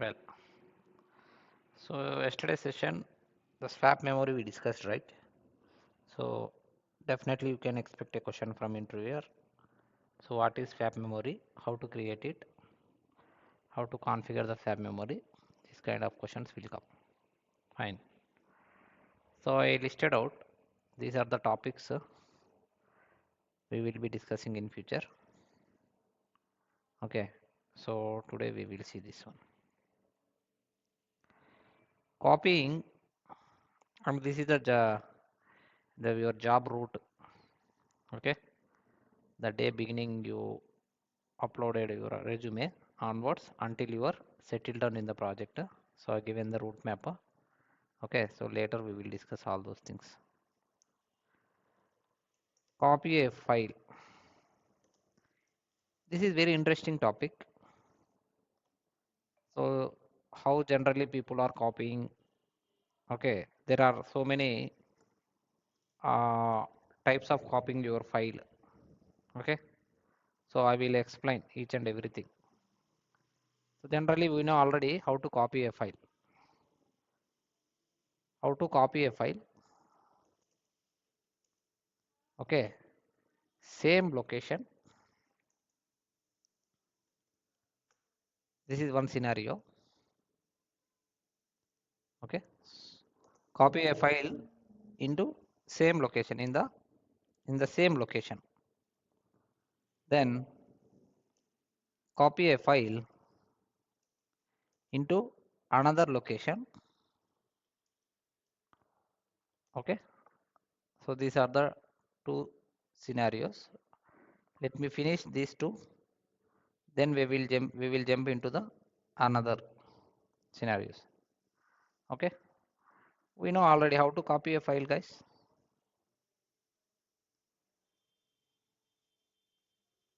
Well, so yesterday's session, the swap memory we discussed, right? So definitely you can expect a question from interviewer. So what is swap memory? How to create it? How to configure the swap memory? These kind of questions will come. Fine. So I listed out. These are the topics we will be discussing in future. Okay. So today we will see this one. Copying. This is the your job route. Okay. The day beginning you uploaded your resume onwards until you are settled down in the project. So I given the route map. Okay, so later we will discuss all those things. Copy a file. This is very interesting topic. So how generally people are copying. Okay, there are so many uh, types of copying your file. Okay, so I will explain each and everything. So generally we know already how to copy a file. How to copy a file. Okay, same location. This is one scenario. Okay, copy a file into same location in the same location. Then copy a file into another location. Okay, so these are the two scenarios. Let me finish these two, then we will jump into the another scenarios. Okay, we know already how to copy a file, guys.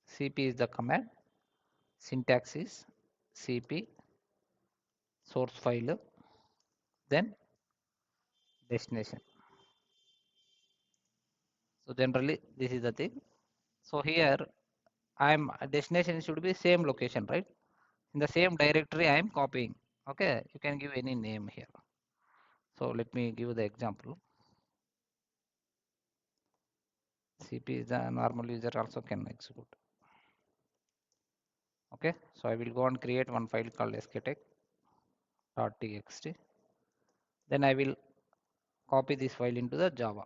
Cp is the command, syntax is cp source file, then destination. So generally this is the thing. So here I'm destination should be same location, right? In the same directory I am copying. Okay, you can give any name here. So let me give the example. CP is a normal user also can execute. Okay, so I will go and create one file called sktech.txt. Then I will copy this file into the Java.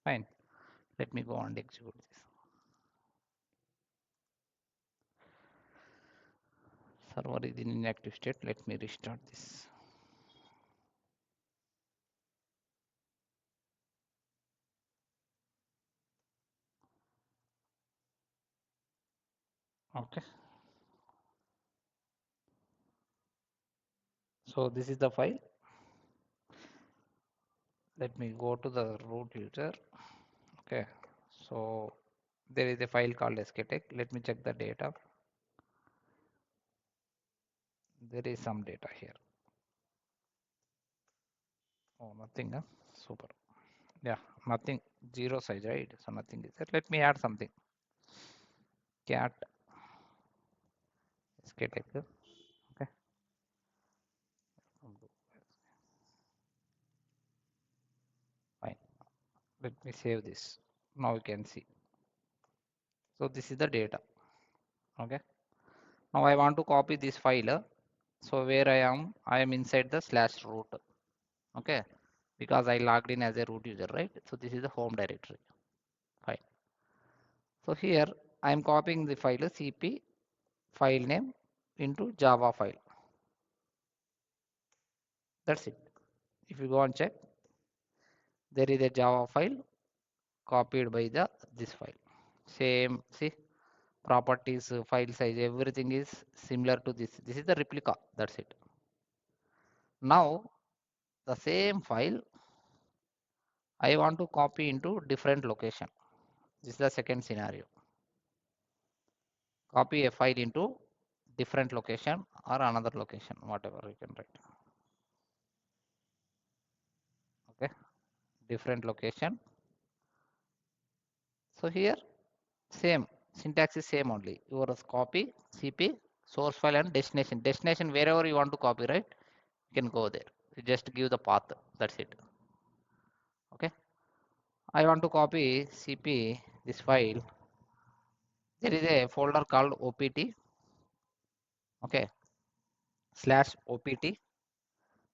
Fine. Let me go and execute this. Server is in inactive state. Let me restart this. Okay. So this is the file. Let me go to the root user. Okay. So there is a file called SKTech. Let me check the data. There is some data here. Oh, nothing. Huh? Super. Yeah, nothing. Zero size, right? So nothing is there. Let me add something. Cat SKTech. Okay. Fine. Let me save this. Now you can see. So this is the data. Okay. Now I want to copy this file. So where I am inside the slash root. Okay. Because I logged in as a root user, right? So this is the home directory. Fine. So here I am copying the file cp file name into Java file. That's it. If you go and check, there is a Java file copied by this file. Same, see, properties, file size, everything is similar to this. This is the replica. That's it. Now the same file I want to copy into different location. This is the second scenario. Copy a file into different location or another location, whatever you can write. Okay, different location. So here same syntax is same only. Yours copy cp source file and destination wherever you want to copy, right? You can go there. You just give the path, that's it. Okay, I want to copy cp this file. There is a folder called opt, okay, slash opt.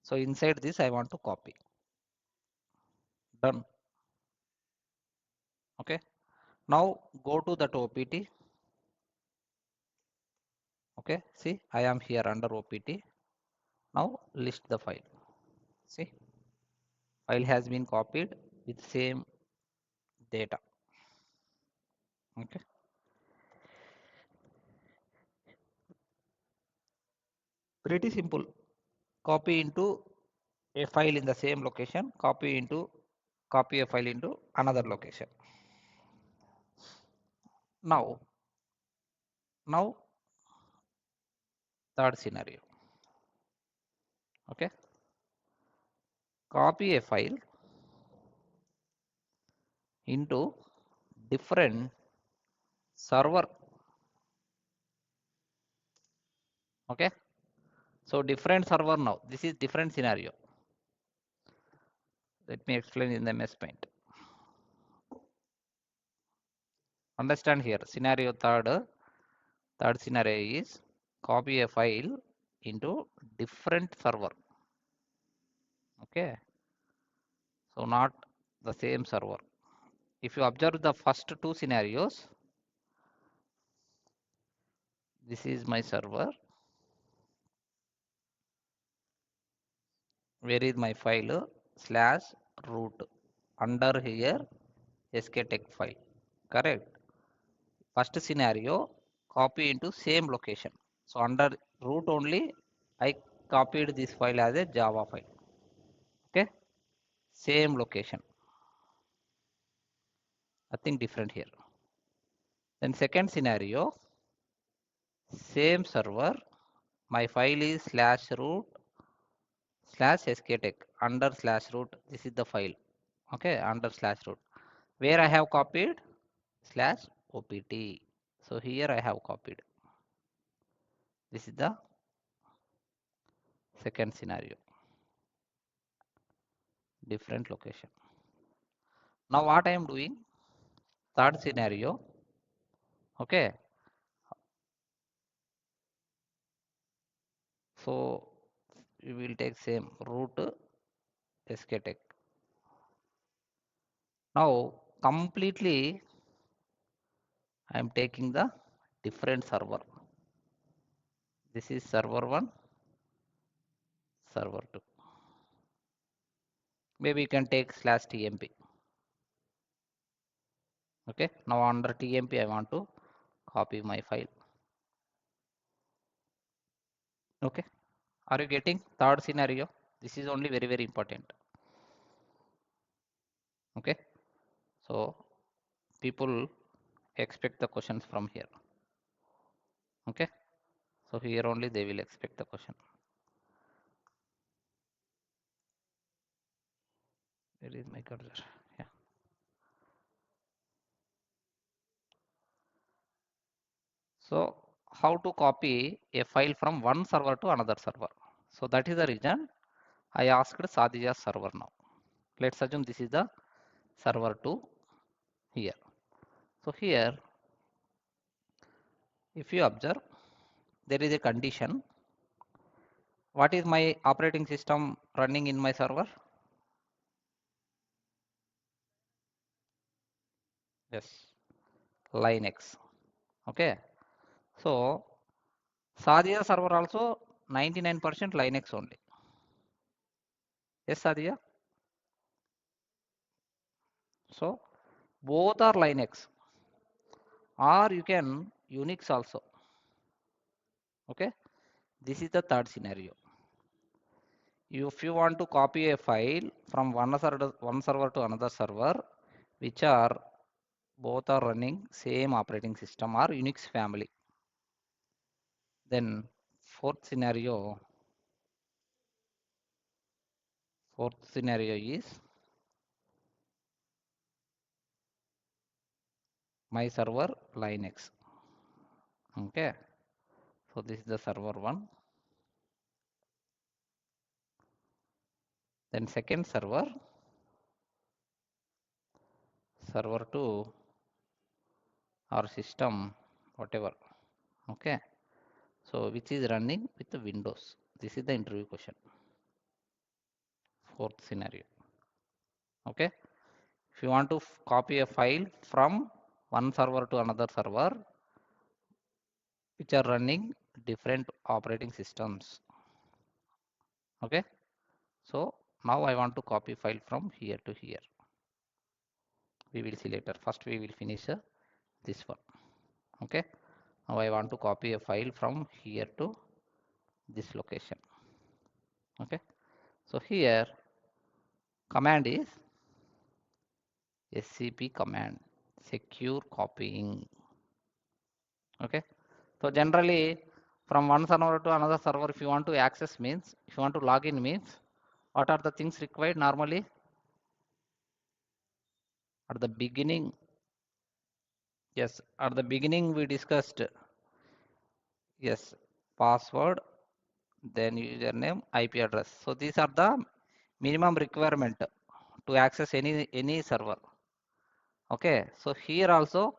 So inside this I want to copy. Done. Okay, now go to that opt. Okay, see, I am here under opt. Now list the file. See, file has been copied with same data. Okay, pretty simple. Copy into a file in the same location, copy a file into another location. Now third scenario. Okay, copy a file into different server. Okay, so different server. Now this is different scenario. Let me explain in the MS Paint. Understand here, scenario third scenario is copy a file into different server. Okay, so not the same server. If you observe the first two scenarios, this is my server. Where is my file? Slash root. Under here SKTech file. Correct. First scenario, copy into same location. So under root only, I copied this file as a Java file. Okay, same location. Nothing different here. Then second scenario, same server. My file is slash root slash sktech under slash root. This is the file. Okay, under slash root. Where I have copied slash opt. So here I have copied. This is the second scenario. Different location. Now what I am doing? Third scenario. Okay. So we will take same root sktech. Now completely I am taking the different server. This is server 1, server 2. Maybe you can take slash tmp. Okay, now under tmp I want to copy my file. Okay, are you getting third scenario? This is only very important. Okay, so people expect the questions from here. Okay, so here only they will expect the question. Where is my cursor? Yeah. So how to copy a file from one server to another server? So that is the reason I asked Sadiya's server now. Let's assume this is the server 2 here. So here, if you observe, there is a condition. What is my operating system running in my server? Yes, Linux. Okay. So Sadia server also 99% Linux only. Yes, Sadia. So both are Linux, or you can Unix also. Okay. This is the third scenario. If you want to copy a file from one server to another server, which are both are running same operating system or Unix family, then fourth scenario is my server Linux. Okay, So this is the server 1. Then second server, server 2 or system, whatever. Okay. So which is running with the Windows. This is the interview question. Fourth scenario. Okay. If you want to copy a file from one server to another server, which are running different operating systems. Okay. So now I want to copy file from here to here. We will see later. First we will finish this one. Okay. Now I want to copy a file from here to this location. Okay. So here command is scp command, secure copying. Okay. So generally from one server to another server, if you want to access means, if you want to log in means, what are the things required normally? At the beginning, yes, at the beginning we discussed, yes, password, then username, IP address. So these are the minimum requirement to access any server. Okay, so here also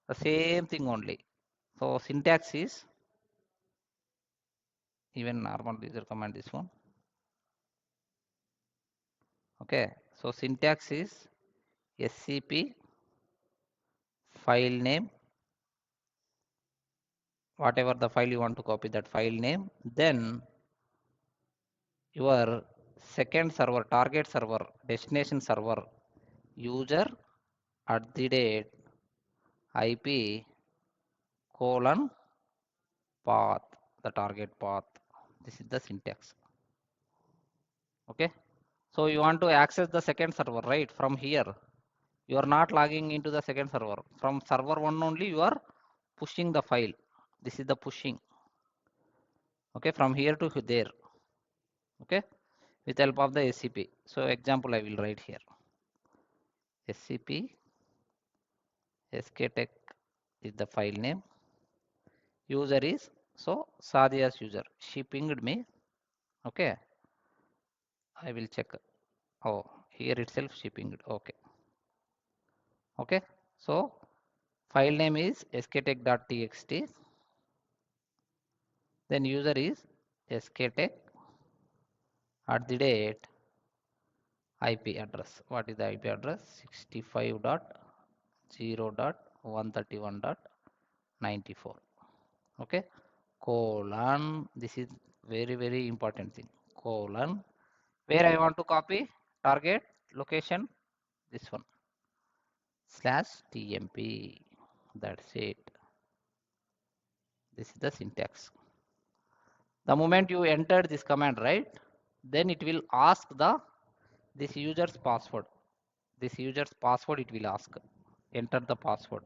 the same thing only. So syntax is even normal user command this one. Okay, so syntax is scp file name, whatever the file you want to copy, that file name, then your second server, target server, destination server, user at the rate IP colon path, the target path. This is the syntax. Okay. So you want to access the second server, right? From here, you are not logging into the second server. From server 1 only, you are pushing the file. This is the pushing. Okay, from here to there. Okay, with help of the SCP. So example I will write here. SCP SKTech is the file name. User is, so Sadia's user. She pinged me. Okay, I will check. Oh, here itself she pinged. Okay. Okay, so file name is sktech.txt. Then user is sktech at the rate IP address. What is the IP address? 65.0.131.94. Okay, colon. This is very important thing. Colon. Where I want to copy target location. This one /tmp. That's it. This is the syntax. The moment you enter this command, right, then it will ask this user's password. This user's password it will ask. Enter the password.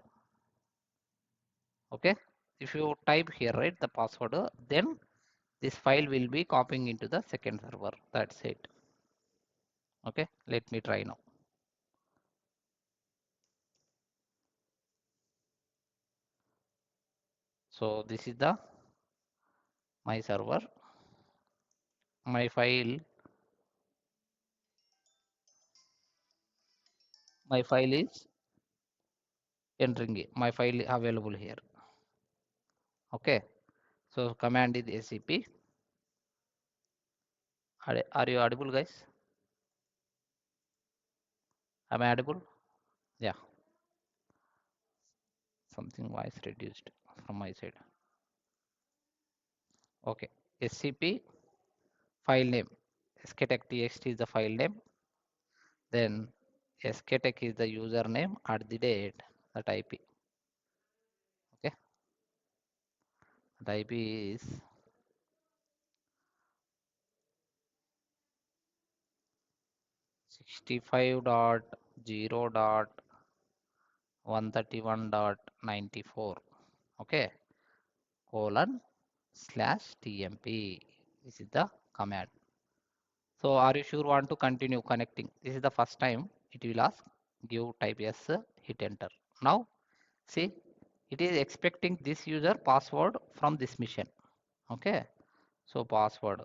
Okay. If you type here, right, the password, then this file will be copying into the second server. That's it. Okay. Let me try now. So this is the my server. My file is entering it. My file available here. Okay. So command is scp. Are you audible, guys? Am I audible? Yeah. Something voice reduced from my side. Okay. SCP file name. SKTech.txt is the file name. Then SKTech is the username at the rate that IP. Okay. The IP is 65.0.131.94. Okay. Colon /tmp. This is the command. So are you sure want to continue connecting? This is the first time it will ask, give type yes, hit enter. Now see, it is expecting this user password from this mission. Okay, so password,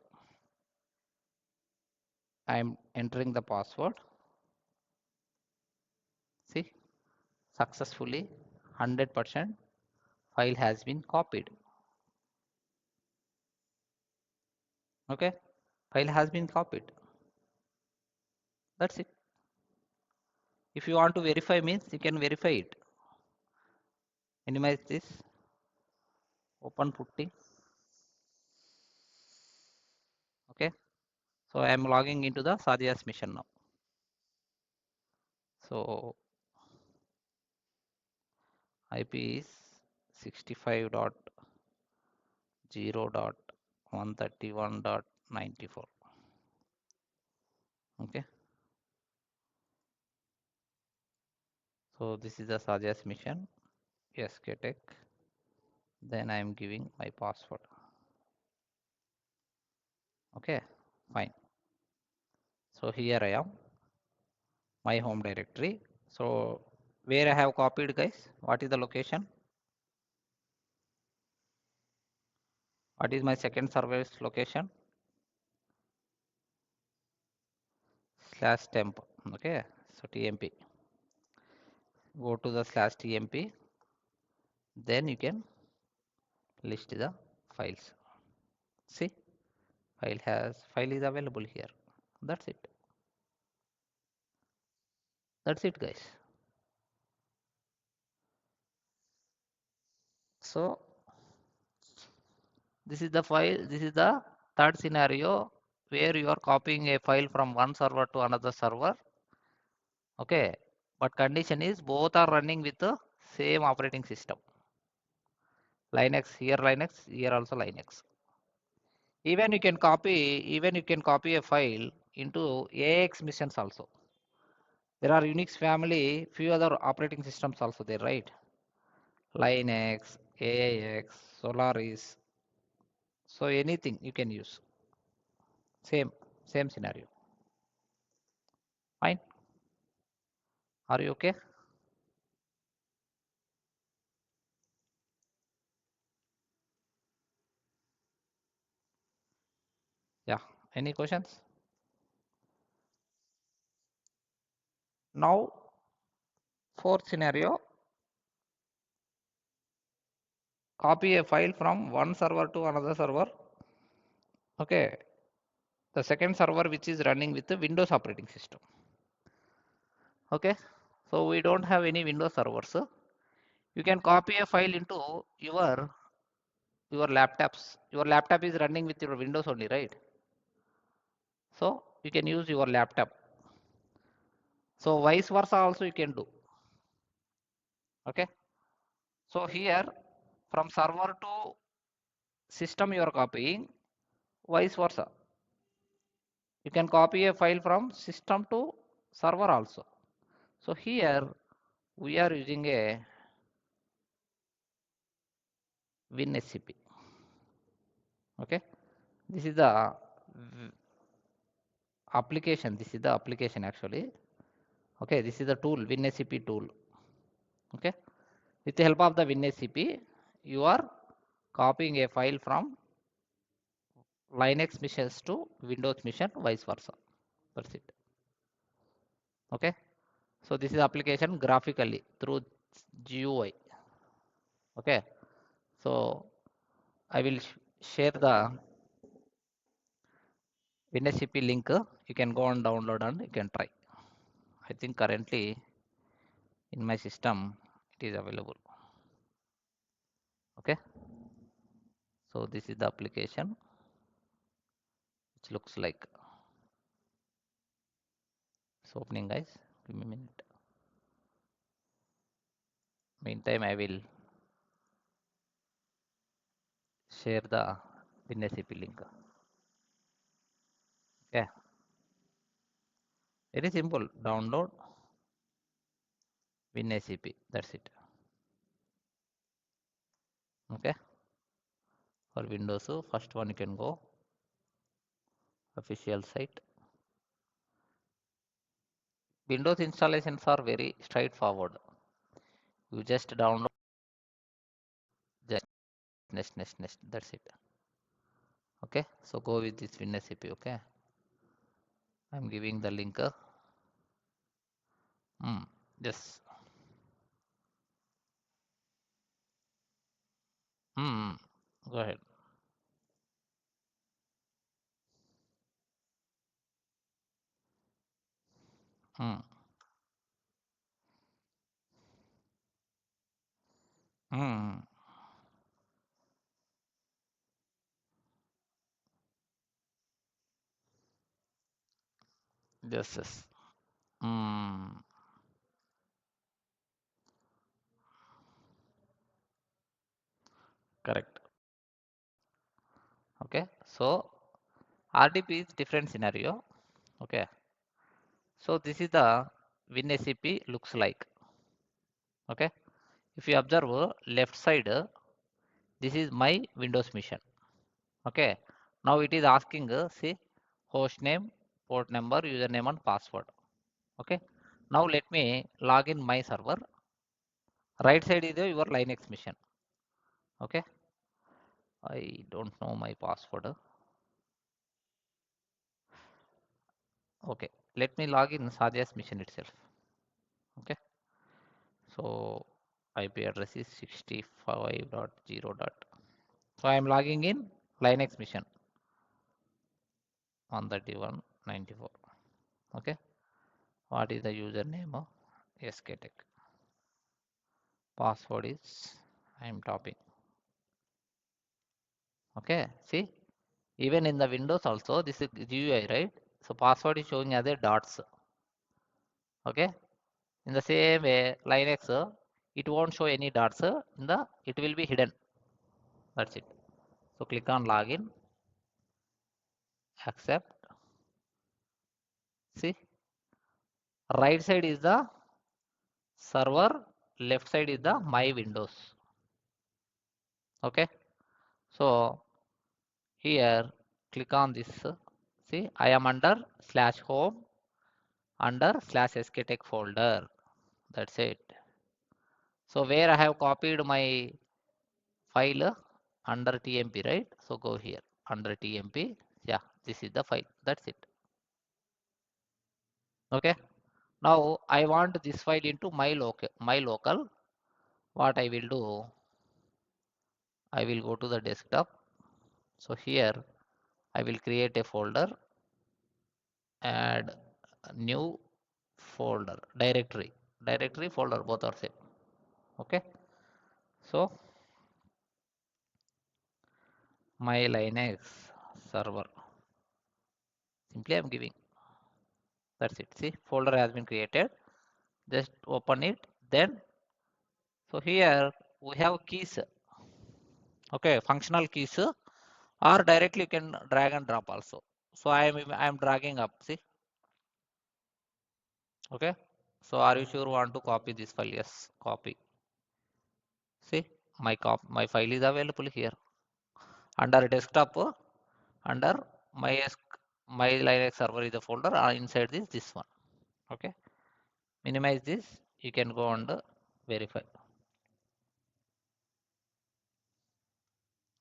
I am entering the password. See, successfully 100% file has been copied. Okay, file has been copied. That's it. If you want to verify means you can verify it. Minimize this, open putty. Okay, so I am logging into the Sadhya's mission now. So IP is 65.0.131.94. Okay, so this is the Sadhya's mission, SKTech. Then I am giving my password. Okay, fine. So here I am, my home directory. So where I have copied, guys, what is the location? What is my second server's location? /temp. Okay, so tmp. Go to the /tmp. Then you can list the files. See, file is available here. That's it. That's it, guys. So this is the file. This is the third scenario where you are copying a file from one server to another server. Okay, but condition is both are running with the same operating system. Linux, here also Linux. Even you can copy a file into AX missions also. There are Unix family, few other operating systems also there, right? Linux, AIX, Solaris. So anything you can use. Same scenario. Fine. Are you okay? Yeah. Any questions? Now, fourth scenario, copy a file from one server to another server. Okay. The second server which is running with the Windows operating system. Okay. So we don't have any Windows servers. You can copy a file into your laptops. Your laptop is running with your Windows only, right? So you can use your laptop. So vice versa also you can do. Okay. So here from server to system you are copying, vice versa. You can copy a file from system to server also. So here we are using a WinSCP. Okay. This is the application. This is the application actually. Okay. This is the tool, WinSCP tool. Okay. With the help of the WinSCP, you are copying a file from Linux machines to Windows machine, vice versa. That's it. Okay. So this is application graphically through GUI. Okay. So I will share the WinSCP link. You can go and download and you can try. I think currently in my system it is available. Okay. So this is the application which looks like. It's opening, guys. Give me a minute. Meantime, I will share the WinSCP link. Okay. Very simple. Download WinSCP. That's it. Okay. For Windows, first one you can go official site. Windows installations are very straightforward. You just download just next. That's it. Okay, so go with this WinSCP. Okay, I'm giving the link. Yes. Hmm. Go ahead. Hmm. Hmm. Yes. Yes. Hmm. Correct. Okay. So RDP is different scenario. Okay. So this is the WinSCP looks like. Okay. If you observe left side, this is my Windows machine. Okay. Now it is asking, see, host name, port number, username and password. Okay. Now let me log in my server. Right side is your Linux machine. Okay. I don't know my password. Okay. Let me log in Sadhya's machine itself. Okay. So IP address is 65.0. So I am logging in Linux machine 131.94. Okay. What is the username of SKTech? Password is I am topping. Okay. See, even in the Windows also this is GUI, right? So password is showing as a dots. Okay. In the same way, Linux it won't show any dots. It will be hidden. That's it. So click on login, accept. See, right side is the server, left side is the my Windows. Okay. So here click on this. See, I am under slash home under slash SKTech folder. That's it. So where I have copied my file under TMP, right? So go here under TMP. Yeah, this is the file. That's it. Okay. Now I want this file into my local. What I will do, I will go to the desktop. So here I will create a folder, add a new folder, directory folder, both are same. Okay. So my Linux server, simply I'm giving. That's it. See, folder has been created. Just open it. Then, so here we have keys. Okay, functional keys, or directly you can drag and drop also. So I am dragging up. See, okay. So are you sure want to copy this file? Yes, copy. See, my file is available here under desktop, under my my Linux server is the folder. Inside this one. Okay, minimize this. You can go and verify.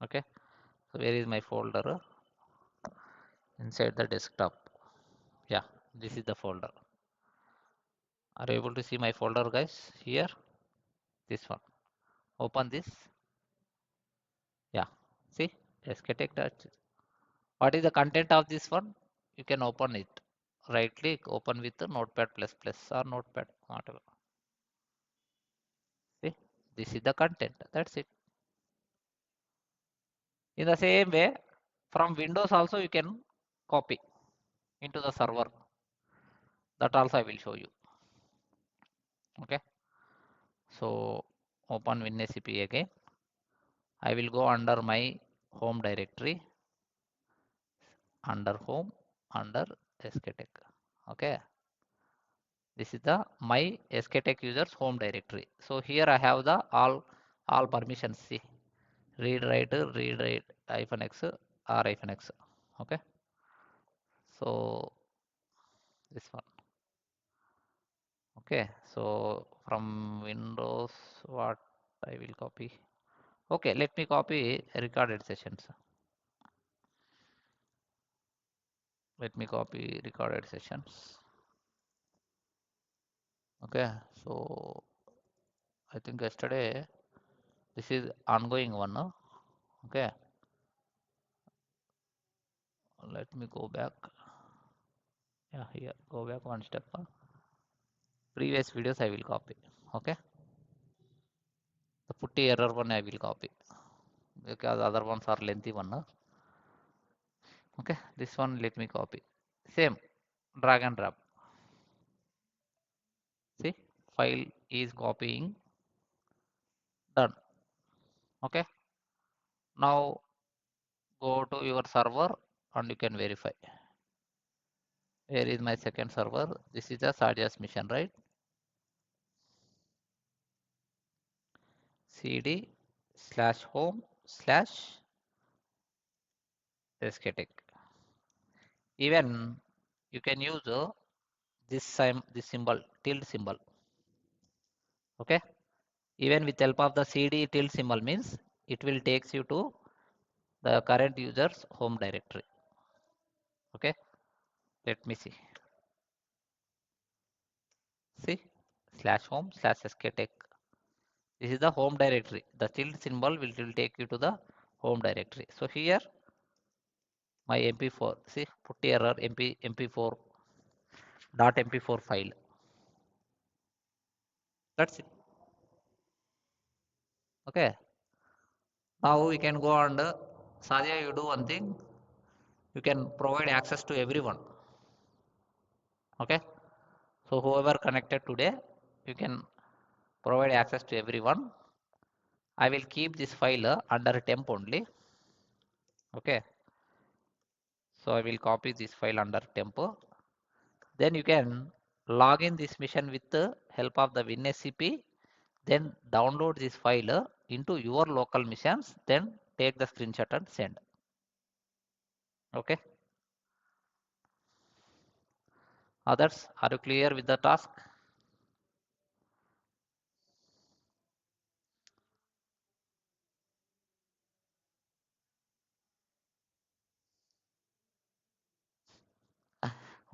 Okay, so where is my folder? Inside the desktop. Yeah, this is the folder. Are you able to see my folder, guys? Here, this one. Open this. Yeah, see, SKTech. What is the content of this one? You can open it. Right click, open with the Notepad plus plus or Notepad, whatever. See, this is the content. That's it. In the same way, from Windows also you can copy into the server. That also I will show you. Okay. So open WinSCP again. I will go under my home directory, under home, under SKTech. Okay. This is the my SKTech users home directory. So here I have the all permissions. See, read write -x or -x. Okay. So this one. Okay. So from Windows, what I will copy. Okay. Let me copy recorded sessions. Let me copy recorded sessions. Okay, so I think yesterday this is ongoing one. No? Okay, let me go back. Yeah, here go back one step. Previous videos I will copy. Okay, the putty error one I will copy because other ones are lengthy one. No? Okay, this one let me copy. Same, drag and drop. See, file is copying. Done. Okay, now go to your server and you can verify. Where is my second server? This is the Sardias mission, right? cd /home/ SKTech. Even you can use this symbol, tilde symbol. Okay. Even with help of the cd tilde symbol means it will takes you to the current user's home directory. Okay. Let me see. See, /home/SKTech. This is the home directory. The tilde symbol will take you to the home directory. So here my mp4. See, put error mp4 .mp4 file. That's it. Okay. Now we can go and Sadia, you do one thing. You can provide access to everyone. Okay. So whoever connected today, you can provide access to everyone. I will keep this file under temp only. Okay. So I will copy this file under temp. Then you can log in this mission with the help of the WinSCP. Then download this file into your local missions. Then take the screenshot and send. Okay. Others, are you clear with the task?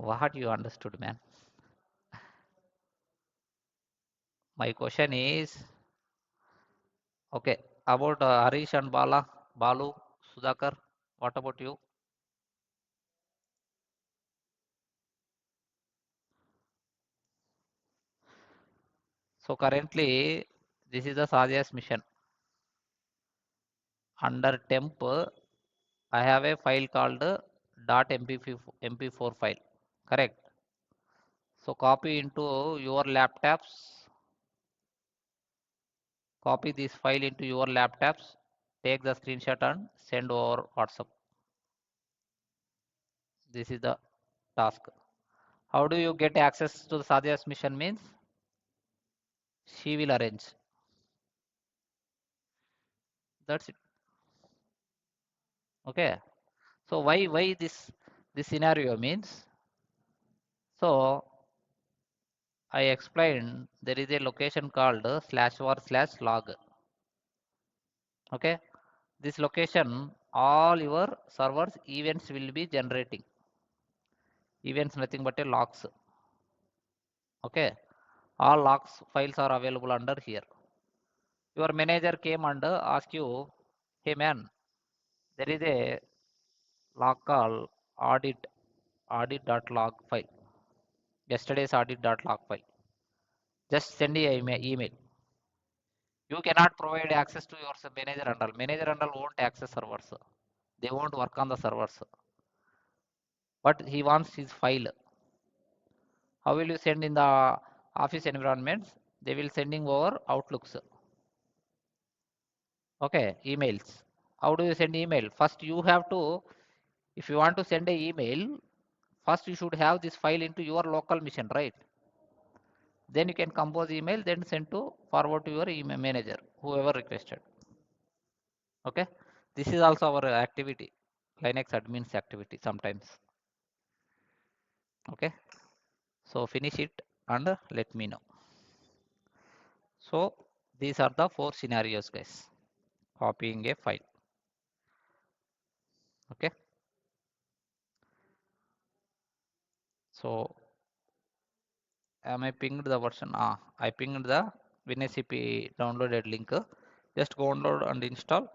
What you understood, man? My question is, okay, about Harish and Balu, Sudhakar, what about you? So currently, this is the Sadhya's mission. Under temp, I have a file called .mp4 file, correct? So copy into your laptops, copy this file into your laptops, take the screenshot and send over WhatsApp. This is the task. How do you get access to the Sadhya's mission means? She will arrange. That's it. Okay. So why this scenario means? So I explained there is a location called /var/log. Okay. This location, all your servers events will be generating. Events nothing but a logs. Okay. All logs files are available under here. Your manager came and asked you, hey man, there is a log called audit.log file. Yesterday's audit.log file. Just send me an email. You cannot provide access to your manager and all. Manager and all won't access servers. They won't work on the servers. But he wants his file. How will you send in the office environments? They will sending over outlooks. Okay, emails. How do you send email? First you have to, if you want to send an email, first you should have this file into your local mission, right? Then you can compose email, then send to forward to your email manager, whoever requested. Okay. This is also our activity, Linux admins activity sometimes. Okay. So finish it and let me know. So these are the 4 scenarios, guys. Copying a file. Okay. So am I pinged the version? I pinged the WinSCP downloaded link. Just go download and install,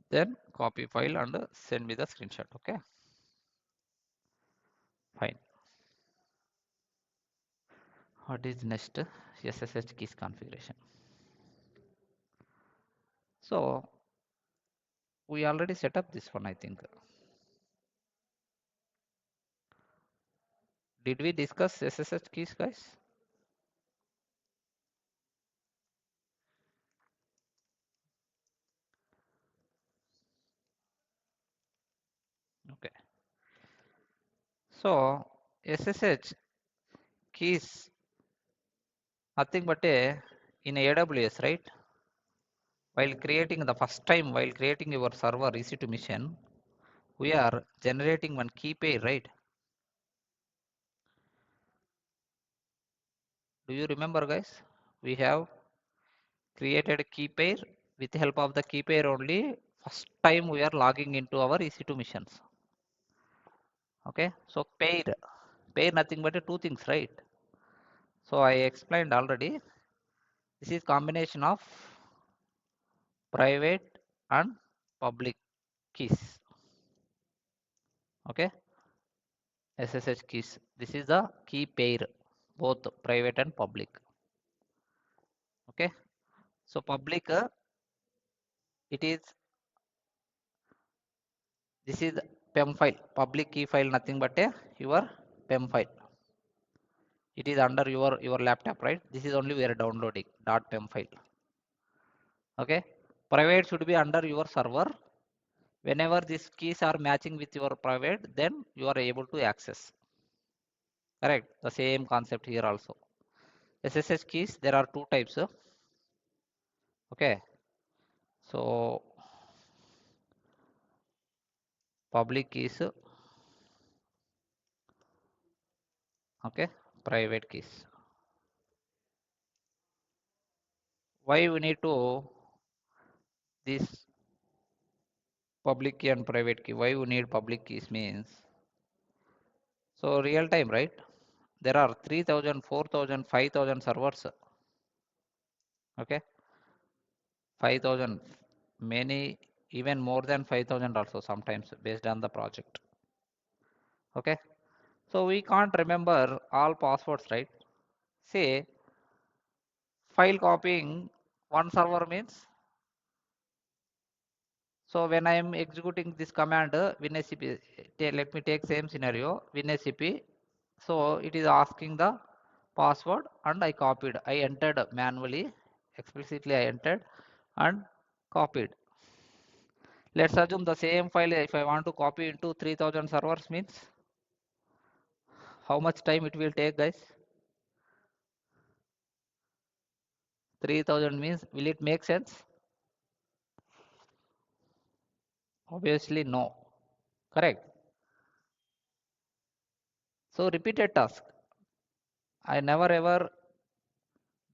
then copy file and send me the screenshot. Okay, fine. What is next? SSH keys configuration. So we already set up this one, I think. Did we discuss SSH keys, guys? Okay. So SSH keys nothing but a in AWS, right? While creating the first time while creating your server EC2 mission, we are generating one key pair, right? Do you remember, guys? We have created a key pair. With the help of the key pair only, first time we are logging into our EC2 missions. Okay, so pair nothing but two things, right? So I explained already. This is combination of private and public keys. Okay, SSH keys. This is the key pair, both private and public. Okay, so public, it is this is PEM file. Public key file nothing but a your PEM file. It is under your laptop, right? This is only we are downloading .pem file. Okay, private should be under your server. Whenever these keys are matching with your private, then you are able to access. Correct, the same concept here also. SSH keys, there are two types. Okay, so public keys, okay, private keys. Why we need to this public key and private key? Why we need public keys means, so real time, right? There are 3000, 4000, 5000 servers. Okay, 5000, many, even more than 5000 also sometimes based on the project. Okay, so we can't remember all passwords, right? Say file copying one server means, so when I am executing this command WinSCP, let me take same scenario WinSCP. So it is asking the password and I copied. I entered manually, explicitly I entered and copied. Let's assume the same file if I want to copy into 3000 servers means how much time it will take, guys? 3000 means will it make sense? Obviously no. Correct. So repeated task. I never ever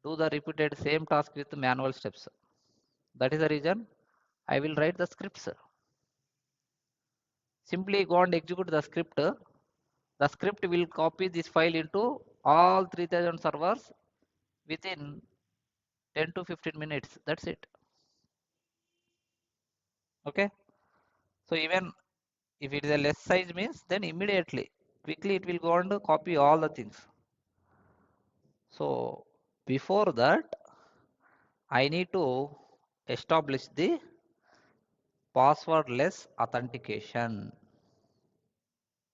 do the repeated same task with manual steps. That is the reason I will write the scripts. Simply go and execute the script. The script will copy this file into all 3000 servers within 10 to 15 minutes. That's it. Okay. So even if it is a less size means, then immediately, quickly it will go and copy all the things. So before that, I need to establish the passwordless authentication.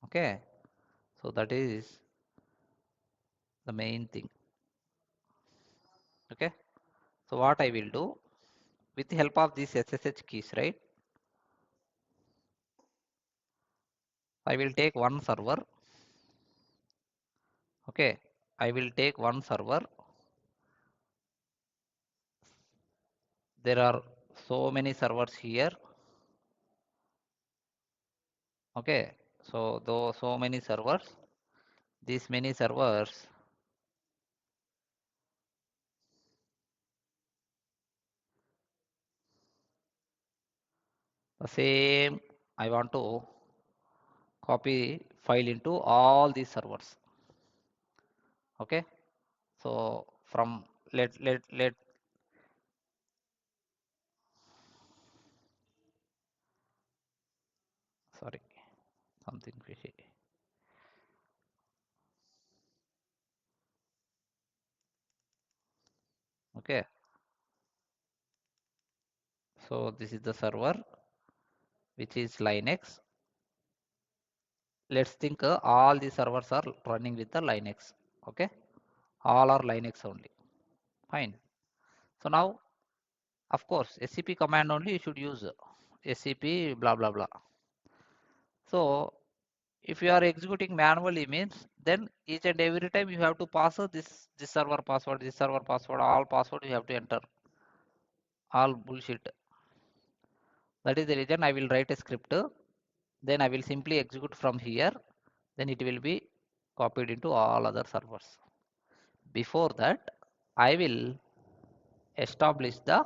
Okay, so that is the main thing. Okay, so what I will do with the help of these SSH keys, right? I will take one server. Okay, I will take one server. There are so many servers here. Okay, so though so many servers, these many servers, the same I want to copy file into all these servers. Okay, so from let sorry, something fishy. Okay, so this is the server which is Linux. Let's think all the servers are running with the Linux. Okay, all are Linux only. Fine. So now, of course, SCP command only you should use SCP blah blah blah. So if you are executing manually means then each and every time you have to pass this server password, this server password, all password you have to enter, all bullshit. That is the reason I will write a script. Then I will simply execute from here. Then it will be copied into all other servers. Before that, I will establish the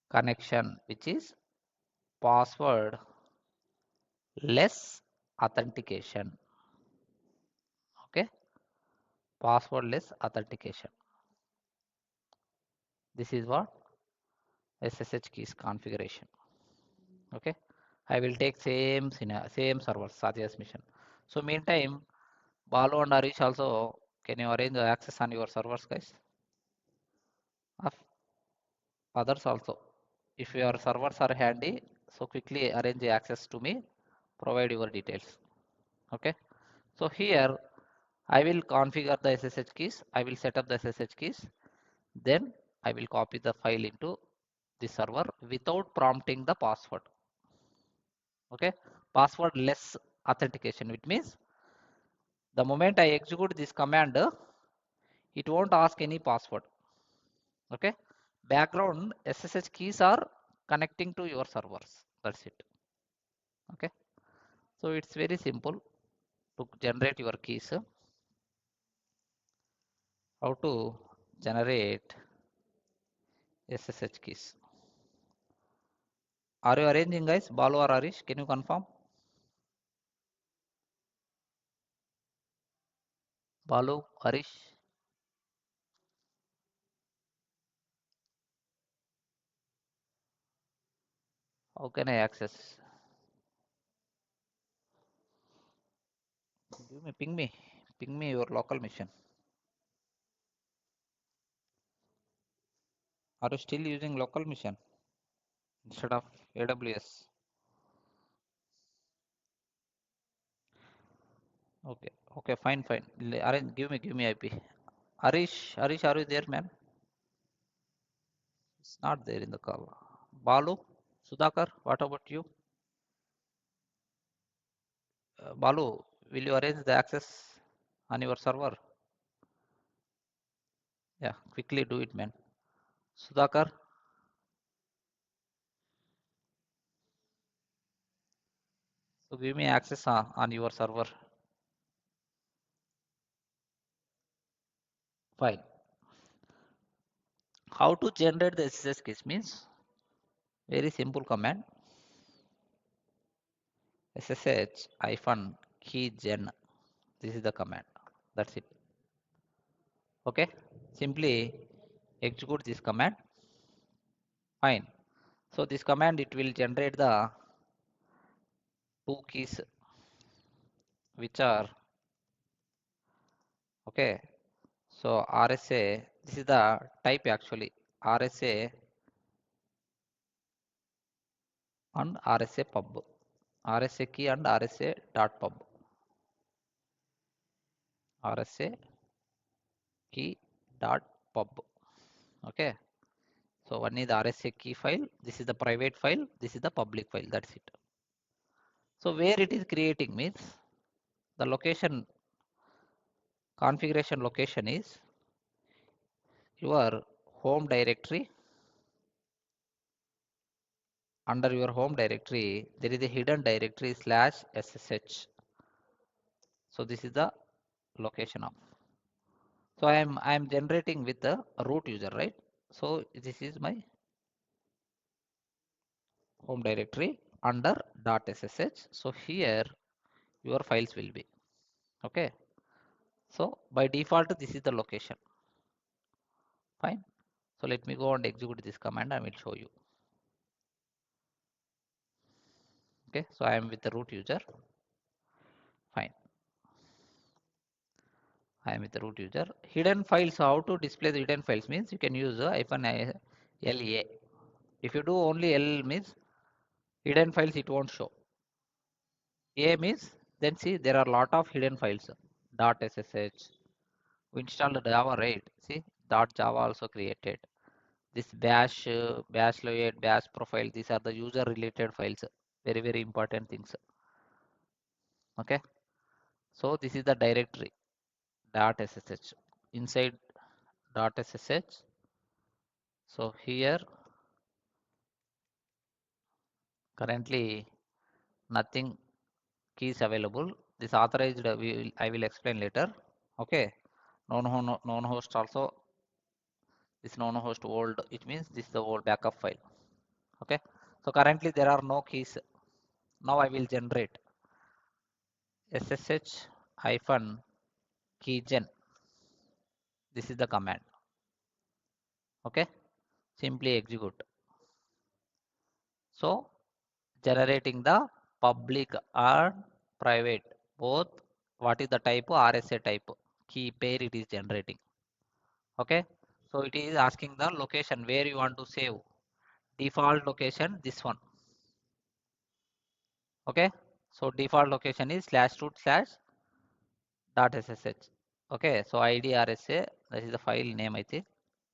connection which is password less authentication. Okay, password less authentication. This is what SSH keys configuration. Okay, I will take same same server Satya's mission. So meantime, Balu and Arish also, can you arrange the access on your servers, guys? Of others also. If your servers are handy, so quickly arrange the access to me, provide your details. Okay. So here I will configure the SSH keys. I will set up the SSH keys. Then I will copy the file into the server without prompting the password. Okay. Password less authentication, which means the moment I execute this command, it won't ask any password. Okay, background SSH keys are connecting to your servers. That's it. Okay, so it's very simple to generate your keys. How to generate SSH keys? Are you arranging, guys? Balu or Arish, can you confirm? Balu, Arish, how can I access? Give me, ping me your local mission. Are you still using local mission instead of AWS? Okay, okay, fine, fine. Arrange, give me IP. Arish, are you there, man? It's not there in the call. Balu, Sudhakar, what about you? Balu, will you arrange the access on your server? Yeah, quickly do it, man. Sudhakar, so give me access on your server. Fine. How to generate the SSH keys means very simple command. SSH hyphen key gen. This is the command. That's it. Okay. Simply execute this command. Fine. So this command it will generate the two keys which are okay. So RSA, this is the type actually RSA and RSA pub, RSA key and RSA dot pub, RSA key dot pub. Okay. So one is the RSA key file. This is the private file. This is the public file. That's it. So where it is creating means the location configuration location is your home directory. Under your home directory, there is a hidden directory slash SSH. So this is the location of. So I am generating with the root user, right? So this is my home directory under .ssh. So here your files will be okay. So by default, this is the location. Fine. So let me go and execute this command. I will show you. Okay. So I am with the root user. Fine. I am with the root user. Hidden files. How to display the hidden files means you can use -LA. If you do only L means hidden files it won't show. A means then see there are a lot of hidden files. .ssh. We installed Java, right? See .java also created. This bash, bash load, bash profile. These are the user related files. Very very important things. Okay. So this is the directory .ssh. Inside .ssh. So here currently nothing keys available. This authorized I will explain later. Okay. Non host also, this non host old, it means this is the old backup file. Okay. So currently there are no keys. Now I will generate ssh hyphen keygen. This is the command. Okay. Simply execute. So generating the public and private both. What is the type? RSA type key pair it is generating. Okay. So it is asking the location where you want to save. Default location this one. Okay. So default location is /root/ .ssh. Okay. So id RSA, that is the file name I think.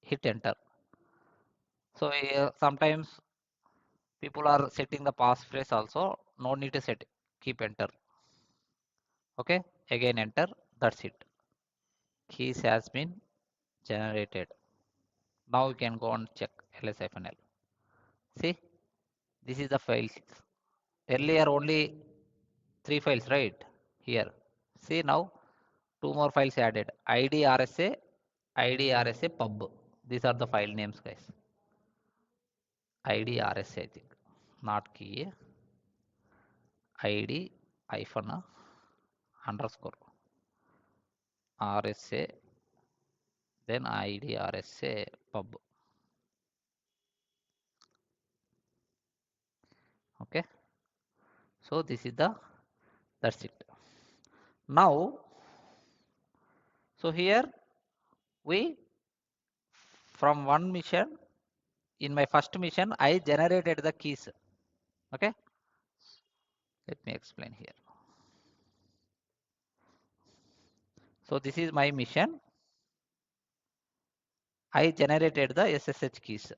Hit enter. So sometimes people are setting the passphrase also. No need to set. Keep enter. Okay. Again enter. That's it. Keys has been generated. Now you can go and check ls-l. See, this is the files. Earlier only 3 files, right? Here. See now 2 more files added. id RSA, id RSA pub. These are the file names, guys. id RSA, I think. Not key. id hyphen underscore RSA, then id RSA pub. Okay. So this is the, that's it. Now, so here we, from one mission, in my first mission I generated the keys. Okay. Let me explain here. So this is my mission. I generated the SSH keys.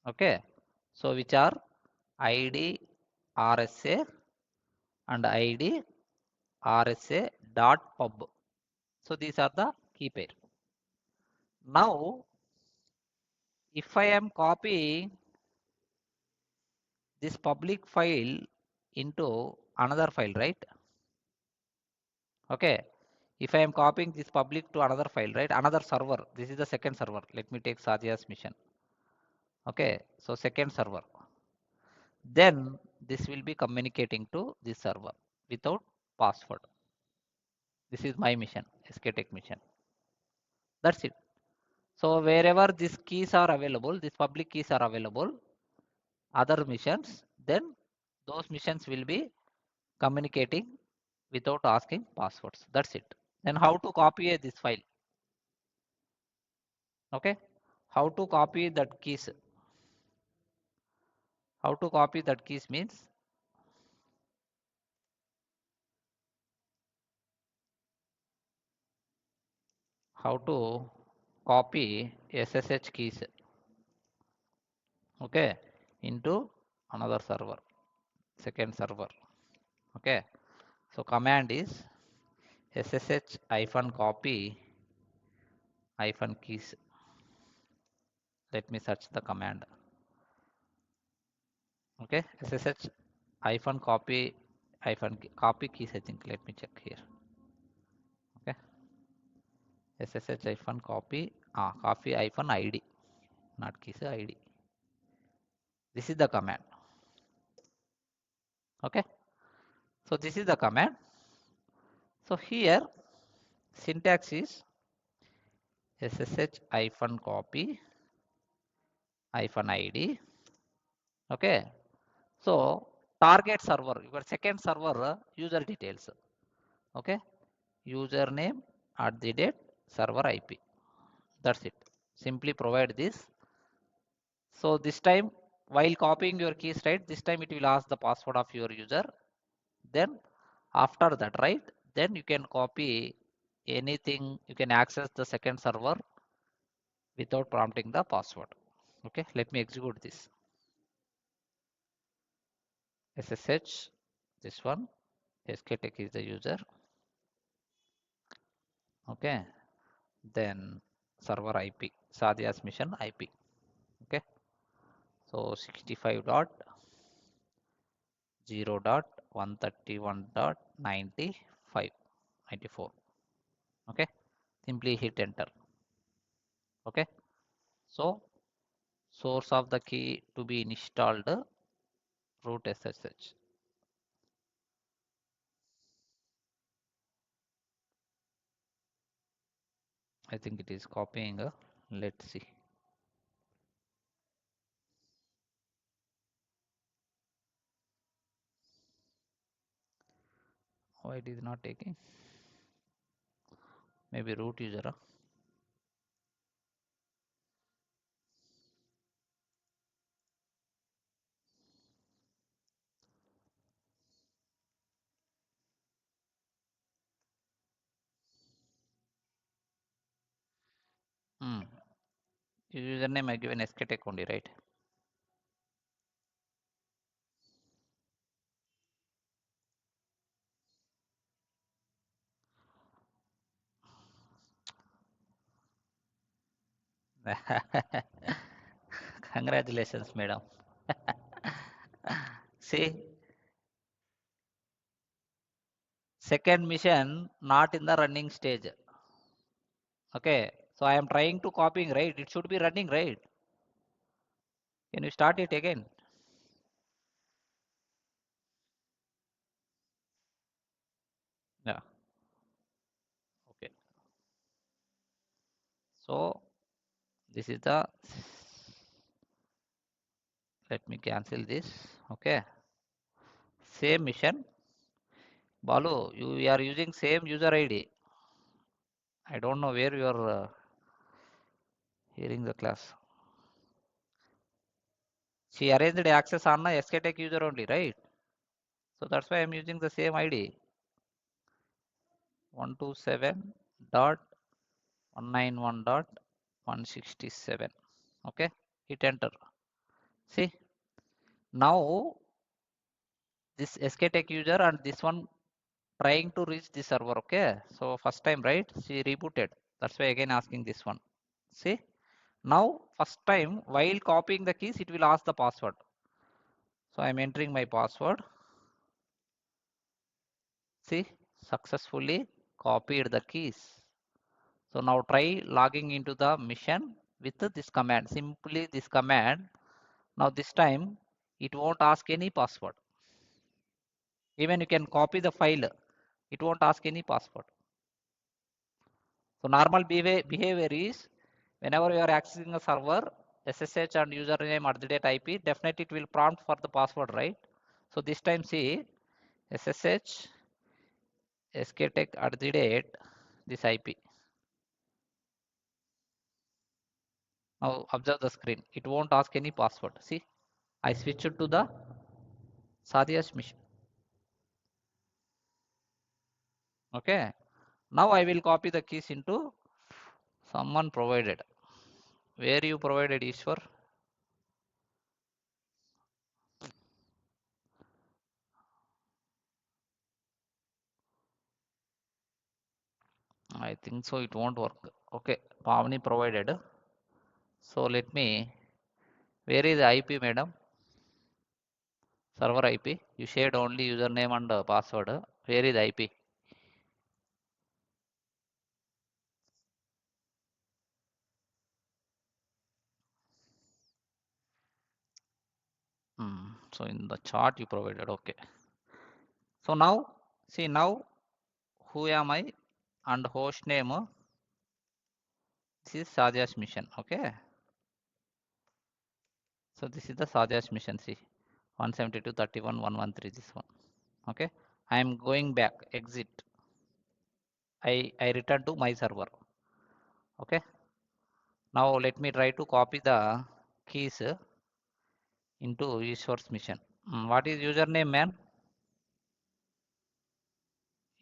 Okay. So which are id RSA and id RSA dot pub. So these are the key pair. Now if I am copying this public file into another file, right? Okay. If I am copying this public to another file, right? Another server. This is the second server. Let me take Satya's mission. Okay. So second server. Then this will be communicating to this server without password. This is my mission, SKTech mission. That's it. So wherever these keys are available, these public keys are available, other missions, then those missions will be communicating without asking passwords. That's it. Then how to copy this file? Okay. How to copy that keys? How to copy that keys means how to copy SSH keys, okay, into another server, second server. Okay. So command is ssh hyphen copy hyphen keys. Let me search the command. Okay. Ssh hyphen copy hyphen copy keys, I think. Let me check here. Okay. ssh hyphen copy copy hyphen id, not keys, id. This is the command. Okay. So this is the command. So here Syntax is ssh hyphen copy hyphen id. Okay. So target server, your second server user details. Okay. Username @ server IP. That's it. Simply provide this. So this time while copying your keys, right, this time it will ask the password of your user. Then after that, right, then you can copy anything, you can access the second server without prompting the password. Okay, let me execute this. SSH, this one, SKTech is the user. Okay, then server IP, Sadhya's mission IP. Okay, so 65.0.131.95 okay, simply hit enter. Okay, so source of the key to be installed root SSH. I think it is copying. Let's see. Why it is not taking? Maybe root user. Username I given SKTech only, right? Congratulations, madam. See, second mission not in the running stage. Okay, so I am trying to copying, right? It should be running, right? Can you start it again? Yeah. Okay. So this is the. Let me cancel this. Okay. Same mission. Balu, you are using same user ID. I don't know where you are hearing the class. She arranged access on the SKTech user only, right? So that's why I'm using the same ID. 127.191.167. Okay, hit enter. See, now this SKTech user and this one trying to reach the server. Okay, so first time, right? She rebooted. That's why again asking this one. See, now first time while copying the keys, it will ask the password. So I'm entering my password. See, successfully copied the keys. So now try logging into the mission with this command. Simply this command. Now this time it won't ask any password. Even you can copy the file. It won't ask any password. So normal behavior is whenever you are accessing a server, SSH and username @ IP, definitely it will prompt for the password, right? So this time see SSH SKTech @ this IP. Now observe the screen. It won't ask any password. See, I switched to the Sadhya's mission. Okay. Now I will copy the keys into someone provided. Where you provided Ishwar? I think so. It won't work. Okay. Pavani provided. So let me. Where is the IP, madam? Server IP. You shared only username and password. Where is the IP? So in the chart you provided. Okay. So now, see now, who am I? and host name. This is Saja's mission. Okay. So this is the Saja's mission. See, 172.31.113. This one. Okay. I am going back. Exit. I return to my server. Okay. Now let me try to copy the keys into Ishwar's mission. What is username, man?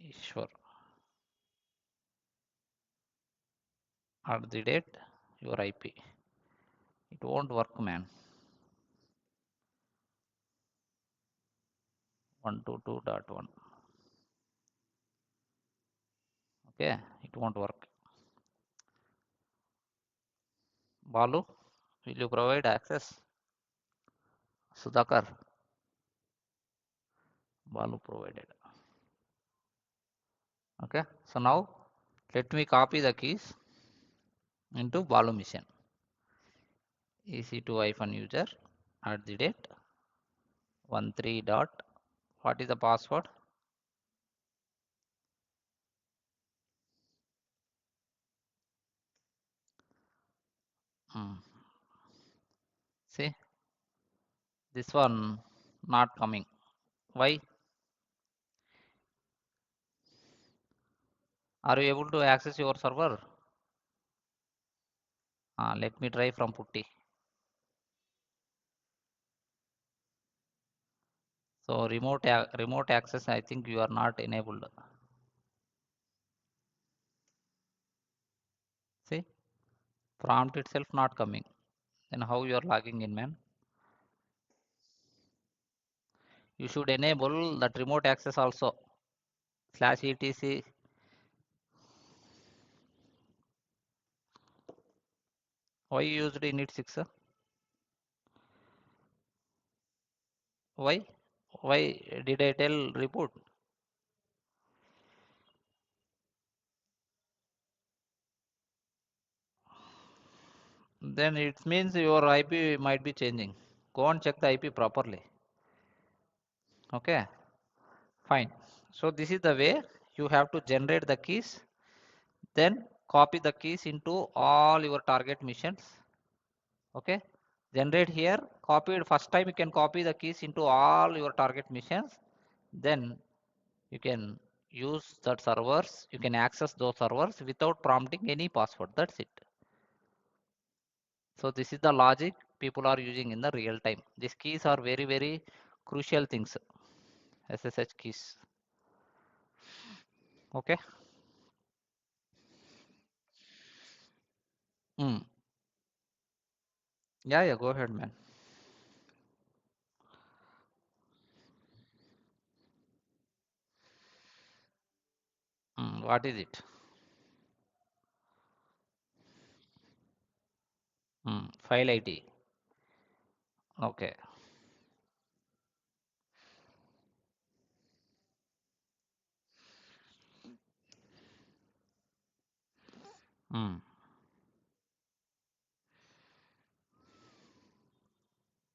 Ishwar. At the date your IP. It won't work, man. 122.1. Okay, it won't work. Balu, will you provide access? Sudhakar. Balu provided. Okay, so now let me copy the keys into Balu mission. EC2-user at the date 13 dot. What is the password? See, this one not coming. Why? Are you able to access your server? Let me try from Putty. So remote access, I think you are not enabled. See, prompt itself not coming. Then how you are logging in, man? You should enable that remote access also. /etc. Why you used init6? Why? Why did I tell reboot? Then it means your IP might be changing. Go and check the IP properly. Okay, fine. So this is the way you have to generate the keys, then copy the keys into all your target missions. Okay, generate here, copy it. First time you can copy the keys into all your target missions, then you can use that servers, you can access those servers without prompting any password. That's it. So this is the logic people are using in the real time. These keys are very crucial things. SSH keys. Okay. Hmm. Yeah, go ahead, man. What is it? File ID. Okay. Hmm.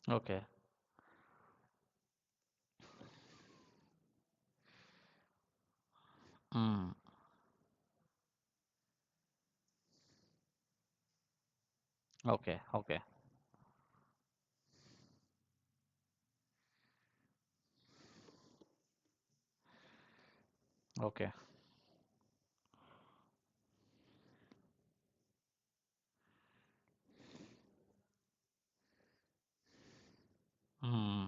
Okay. Hmm. Okay. Okay. Okay. Hmm.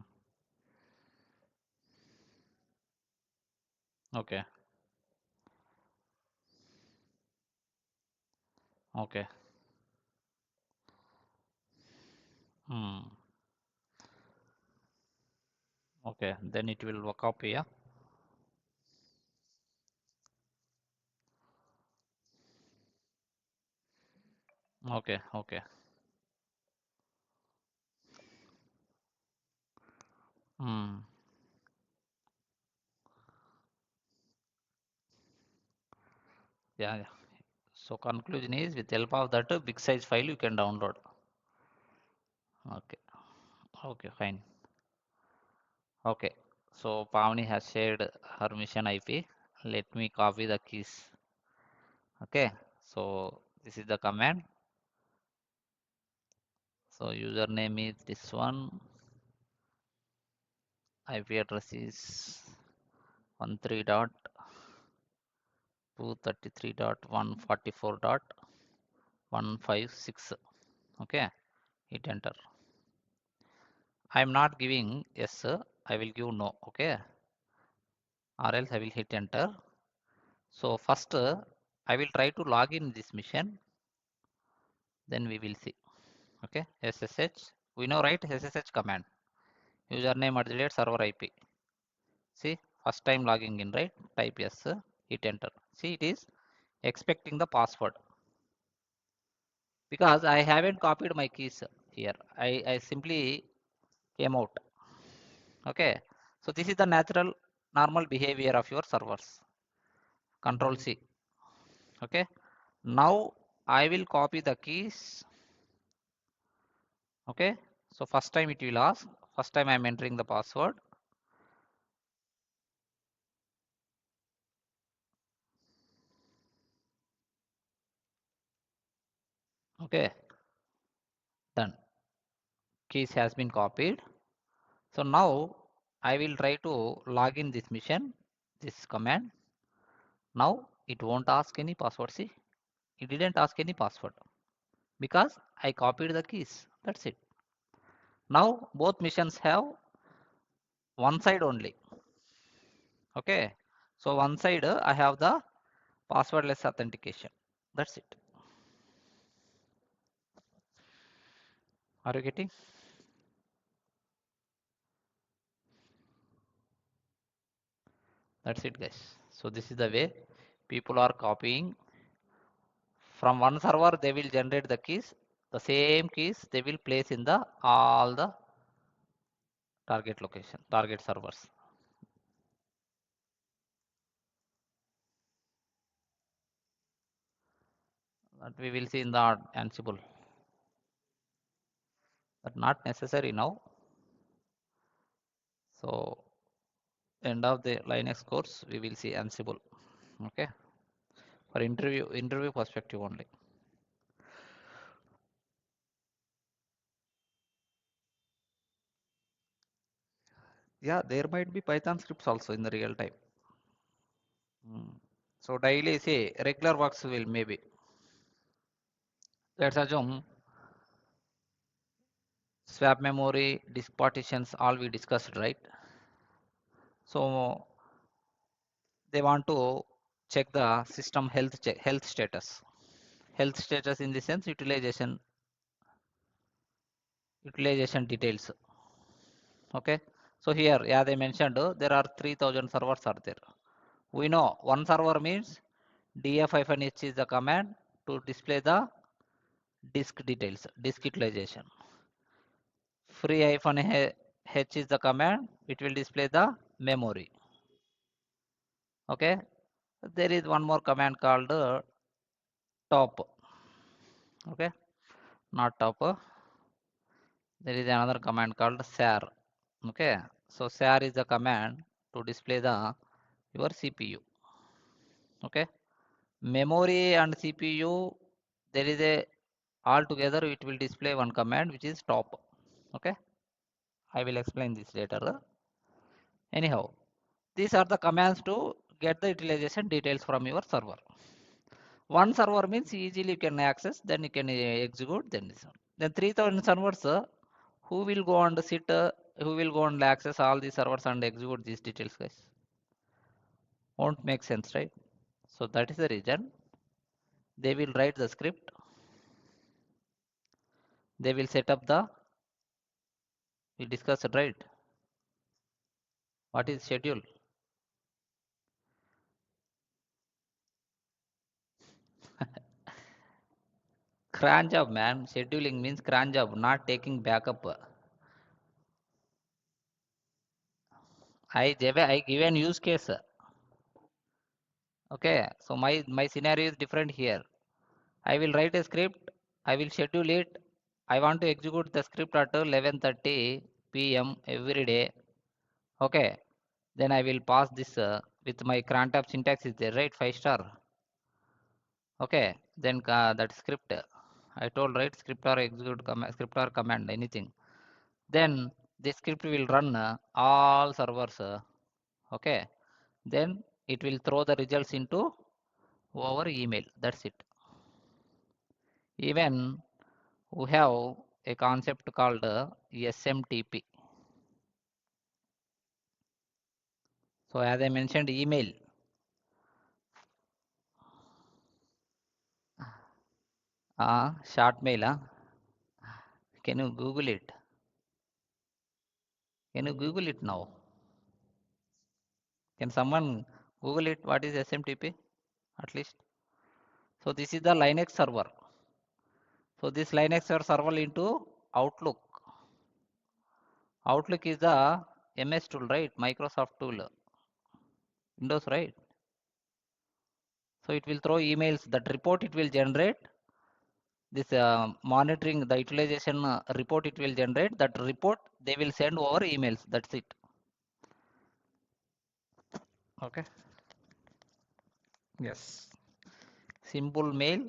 Okay. Okay. Hmm. Okay. Then it will work up here. Okay. Okay. Hmm. Yeah. So conclusion is with help of that big size file you can download. Okay. Okay. Fine. Okay. So Pavni has shared her mission IP. Let me copy the keys. Okay, so this is the command. So username is this one, IP address is 13.233.144.156. Okay, hit enter. I am not giving yes, I will give no. Okay, or else I will hit enter. So first I will try to log in this mission, then we will see. Okay, SSH, we know right, SSH command, username @ server IP. See, first time logging in, right? Type yes, hit enter. See, it is expecting the password because I haven't copied my keys here. I simply came out. Okay, so this is the natural normal behavior of your servers. Control C. Okay, now I will copy the keys. Okay, so first time it will ask, first time I am entering the password. Okay, done. Keys has been copied. So now I will try to log in this mission, this command. Now it won't ask any password. See, it didn't ask any password because I copied the keys. That's it. Now both missions have one side only. Okay, so one side I have the passwordless authentication. That's it. Are you getting? That's it, guys. So this is the way people are copying from one server. They will generate the keys. The same keys they will place in the all the target location, target servers. That we will see in the Ansible. But not necessary now. So end of the Linux course, we will see Ansible. Okay, for interview perspective only. Yeah, there might be Python scripts also in the real time. So daily say regular works will maybe. Let's assume swap memory, disk partitions, all we discussed, right? So they want to check the system health status. Health status in the sense utilization details. Okay, so here, yeah, they mentioned there are 3000 servers are there. We know one server means df-h is the command to display the disk details, disk utilization. Free-h is the command, it will display the memory. Okay, there is one more command called top. Okay, not top. There is another command called sar. Okay, so sar is the command to display the your CPU. Okay, memory and CPU, there is a all together it will display one command which is top. Okay, I will explain this later. Anyhow, these are the commands to get the utilization details from your server. One server means easily you can access, then you can execute, then this one. Then 3000 servers, who will go and sit, who will go and access all these servers and execute these details, guys? Won't make sense, right? So that is the reason they will write the script. They will set up the, we discussed, right? What is schedule? Cran job, man. Scheduling means cran job, not taking backup. I give an use case. Okay, so my scenario is different here. I will write a script. I will schedule it. I want to execute the script at 11:30 p.m. every day. Okay, then I will pass this with my cran tab syntax is there, right? 5 star. Okay, then that script I told, right, script or execute command, script or command, anything. Then this script will run all servers. Okay, then it will throw the results into our email. That's it. Even we have a concept called SMTP. So as I mentioned, email, short mail. Can you Google it? Can you Google it now? Can someone Google it? What is SMTP? At least. So this is the Linux server. So this Linux server into Outlook. Outlook is the MS tool, right? Microsoft tool. Windows, right? So it will throw emails. That report it will generate. This monitoring the utilization report it will generate. That report they will send over emails. That's it. Okay. Yes. Simple mail.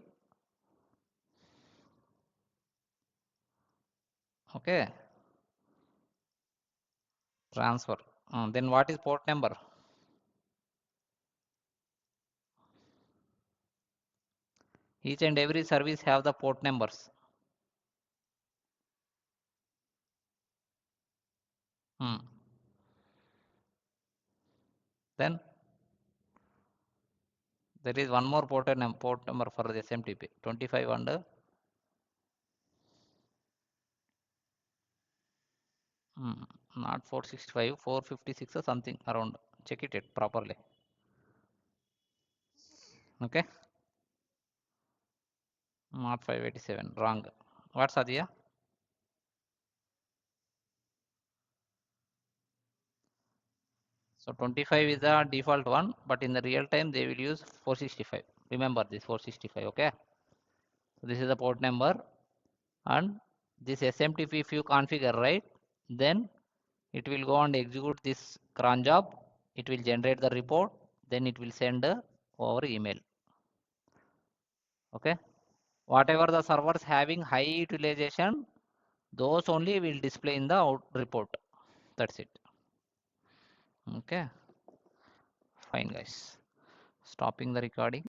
Okay. Transfer. Then what is port number? Each and every service have the port numbers. Hmm. Then there is one more port number for the SMTP. 25 and not 465, 456 or something around. Check it properly. Okay. Not 587. Wrong. What's Adya? So 25 is the default one, but in the real time they will use 465. Remember this 465. Okay. So this is the port number, and this SMTP if you configure, right, then it will go and execute this cron job. It will generate the report. Then it will send over email. Okay. Whatever the servers having high utilization, those only will display in the out report. That's it. Okay. Fine, guys. Stopping the recording.